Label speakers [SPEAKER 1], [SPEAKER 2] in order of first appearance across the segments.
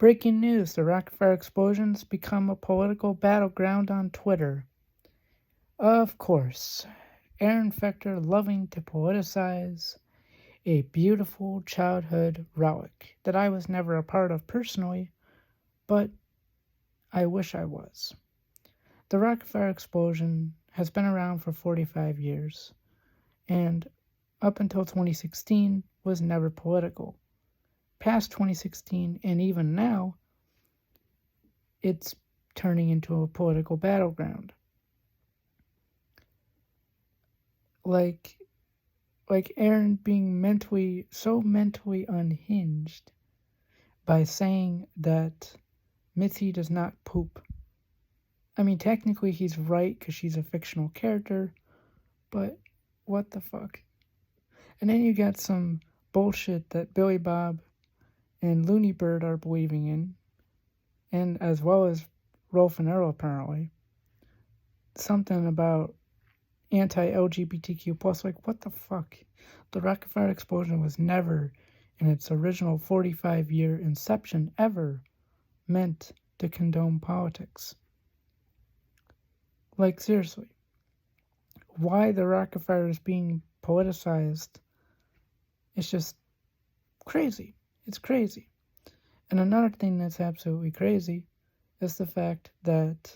[SPEAKER 1] Breaking news, the Rockafire explosions become a political battleground on Twitter. Of course, Erin Fecther loving to politicize a beautiful childhood relic that I was never a part of personally, but I wish I was. The Rockafire explosion has been around for 45 years, and up until 2016 was never political. Past 2016 and even now, it's turning into a political battleground. Like Erin being so mentally unhinged by saying that Mitzi does not poop. I mean, technically he's right because she's a fictional character, but what the fuck? And then you got some bullshit that Billy Bob and Looney Bird are believing in, and as well as Rolf and Earl apparently. Something about anti-LGBTQ+, like what the fuck? The Rockafire explosion was never, in its original 45-year inception, ever meant to condone politics. Like, seriously. Why the Rockafire is being politicized, it's just crazy. It's crazy. And another thing that's absolutely crazy is the fact that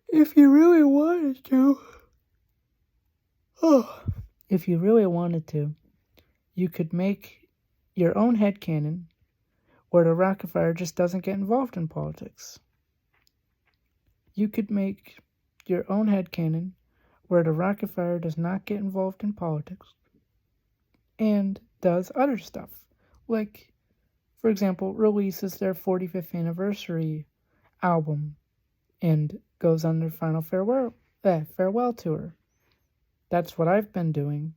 [SPEAKER 1] if you really wanted to, you could make your own headcanon where the Rockafire just doesn't get involved in politics. You could make your own headcanon where the Rockafire does not get involved in politics and does other stuff. Like, for example, releases their 45th anniversary album and goes on their final farewell tour. That's what I've been doing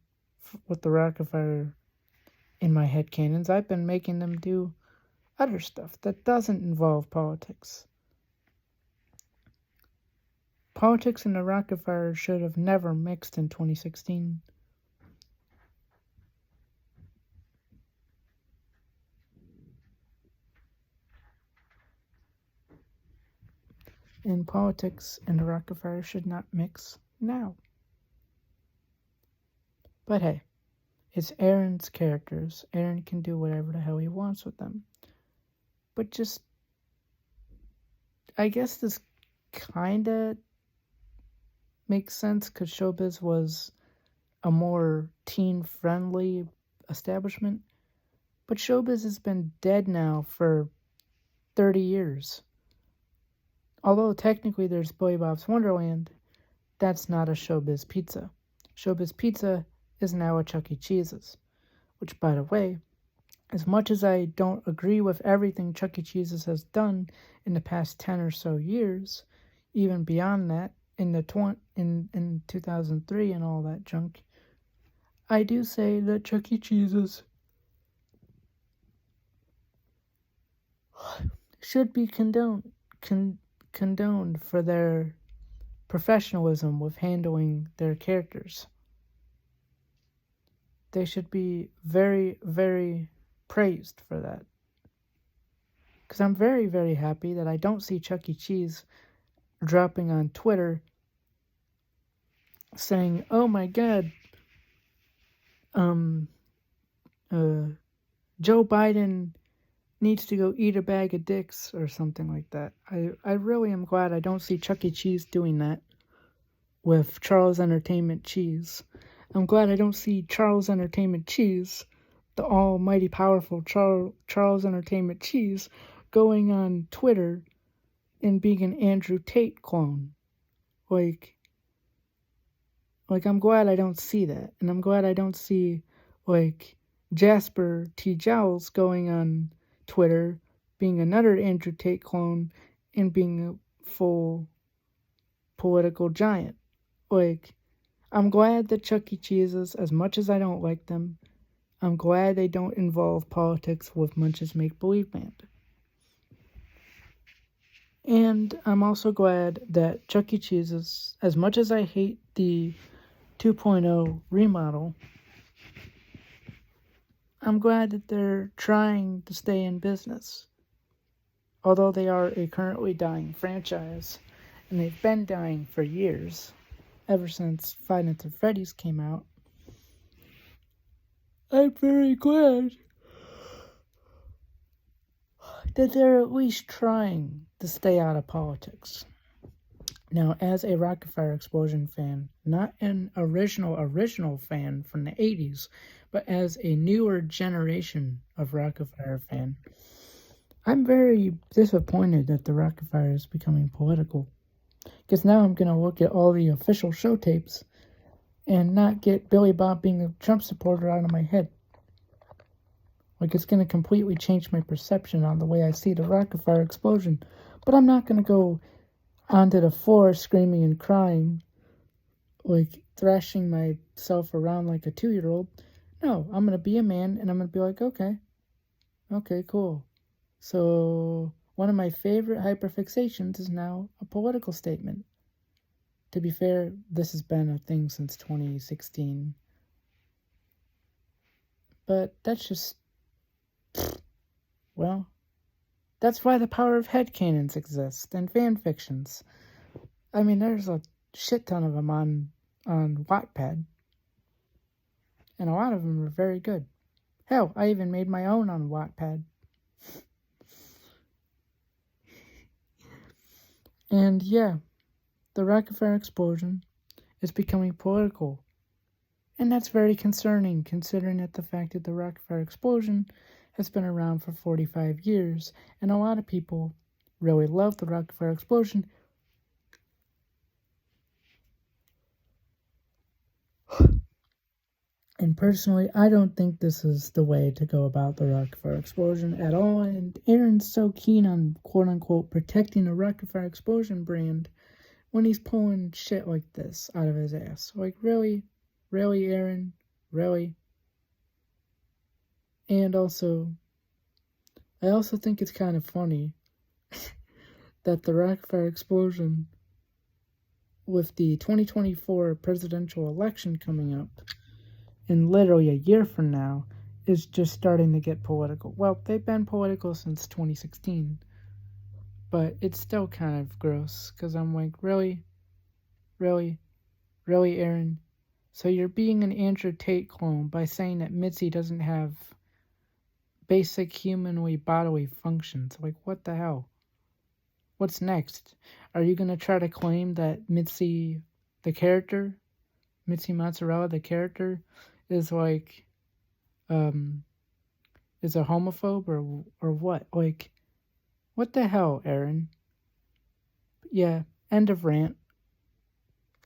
[SPEAKER 1] with the Rockafire in my headcanons. I've been making them do other stuff that doesn't involve politics. Politics and the Rockafire should have never mixed in 2016. And politics and the Rockafire should not mix now. But hey, it's Erin's characters. Erin can do whatever the hell he wants with them. But just, I guess this kinda makes sense because Showbiz was a more teen-friendly establishment. But Showbiz has been dead now for 30 years. Although technically there's Billy Bob's Wonderland, that's not a Showbiz Pizza. Showbiz Pizza is now a Chuck E. Cheese's. Which, by the way, as much as I don't agree with everything Chuck E. Cheese's has done in the past 10 or so years, even beyond that, in 2003 and all that junk, I do say that Chuck E. Cheese's should be condoned for their professionalism with handling their characters. They should be very, very praised for that. Because I'm very, very happy that I don't see Chuck E. Cheese dropping on Twitter saying, oh my god, Joe Biden needs to go eat a bag of dicks or something like that. I really am glad I don't see Chuck E. Cheese doing that with Charles Entertainment Cheese. I'm glad I don't see Charles Entertainment Cheese, the almighty powerful Charles Entertainment Cheese, going on Twitter and being an Andrew Tate clone. Like I'm glad I don't see that. And I'm glad I don't see, Jasper T. Jowls going on Twitter, being another Andrew Tate clone, and being a full political giant. I'm glad that Chuck E. Cheese's, as much as I don't like them, I'm glad they don't involve politics with Munch's Make-Believe Band. And I'm also glad that Chuck E. Cheese's, as much as I hate the 2.0 remodel, I'm glad that they're trying to stay in business. Although they are a currently dying franchise, and they've been dying for years, ever since Five Nights at Freddy's came out. I'm very glad that they're at least trying to stay out of politics. Now, as a Rockafire Explosion fan, not an original fan from the 80s, but as a newer generation of Rockafire fan, I'm very disappointed that the Rockafire is becoming political. Because now I'm going to look at all the official show tapes and not get Billy Bob being a Trump supporter out of my head. Like, it's going to completely change my perception on the way I see the Rockafire Explosion. But I'm not going to go onto the floor screaming and crying, like thrashing myself around like a 2-year-old. No, I'm going to be a man and I'm going to be like, okay, cool. So one of my favorite hyperfixations is now a political statement. To be fair, this has been a thing since 2016. But that's just, well, that's why the power of headcanons exists and fan fictions. I mean, there's a shit ton of them on Wattpad. And a lot of them are very good. Hell, I even made my own on Wattpad. And yeah, the Rockafire Explosion is becoming political. And that's very concerning, considering that the fact that the Rockafire Explosion has been around for 45 years, and a lot of people really love the Rockafire Explosion. And personally, I don't think this is the way to go about the Rockafire Explosion at all. And Erin's so keen on, quote-unquote, protecting the Rockafire Explosion brand when he's pulling shit like this out of his ass. Like, really? Really, Erin? Really? And also, I also think it's kind of funny that the Rockafire Explosion, with the 2024 presidential election coming up, in literally a year from now, is just starting to get political. Well, they've been political since 2016, but it's still kind of gross, because I'm like, really, Erin? So you're being an Andrew Tate clone by saying that Mitzi doesn't have basic humanly bodily functions. Like, what the hell? What's next? Are you going to try to claim that Mitzi, the character, Mitzi Mozzarella, the character, is like, is a homophobe or what? Like, what the hell, Erin? Yeah, end of rant.